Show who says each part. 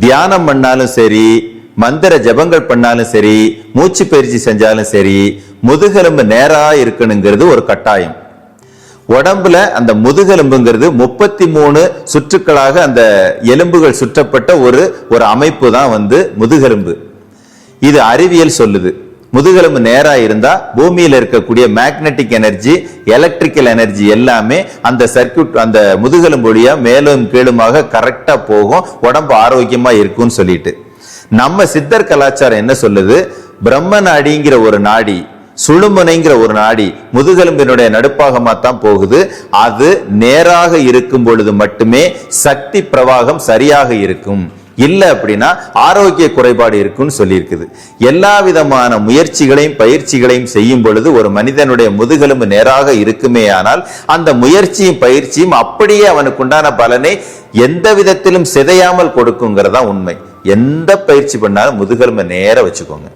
Speaker 1: தியானம் பண்ணாலும் சரி, மந்திர ஜபங்கள் பண்ணாலும் சரி, மூச்சு பயிற்சி செஞ்சாலும் சரி, முதுகெலும்பு நேரா இருக்கணுங்கிறது ஒரு கட்டாயம். உடம்புல அந்த முதுகெலும்புங்கிறது 33 சுற்றுக்களாக அந்த எலும்புகள் சுற்றப்பட்ட ஒரு அமைப்பு தான் முதுகெலும்பு. இது அறிவியல் சொல்லுது. முதுகெலும்பு நேரா இருந்தா பூமியில இருக்கக்கூடிய மேக்னெட்டிக் எனர்ஜி, எலக்ட்ரிக்கல் எனர்ஜி எல்லாமே அந்த சர்க்கியூட், அந்த முதுகெலும்பு வழியா மேலும் கீழுமாக கரெக்டா போகும், உடம்பு ஆரோக்கியமா இருக்கும்னு சொல்லிட்டு. நம்ம சித்தர் கலாச்சாரம் என்ன சொல்லுது? பிரம்ம நாடிங்கிற ஒரு நாடி, சுழுமுனைங்கிற ஒரு நாடி முதுகெலும்பினுடைய நடுப்பாகமா தான் போகுது. அது நேராக இருக்கும் பொழுது மட்டுமே சக்தி பிரவாகம் சரியாக இருக்கும். இல்ல அப்படின்னா ஆரோக்கிய குறைபாடு இருக்குன்னு சொல்லியிருக்குது. எல்லா விதமான முயற்சிகளையும் பயிற்சிகளையும் செய்யும் பொழுது ஒரு மனிதனுடைய முதுகெலும்பு நேராக இருக்குமே ஆனால் அந்த முயற்சியும் பயிற்சியும் அப்படியே அவனுக்கு உண்டான பலனை எந்த விதத்திலும் சிதையாமல் கொடுக்குங்கிறதா உண்மை. எந்த பயிற்சி பண்ணாலும் முதுகெலும்பை நேர வச்சுக்கோங்க.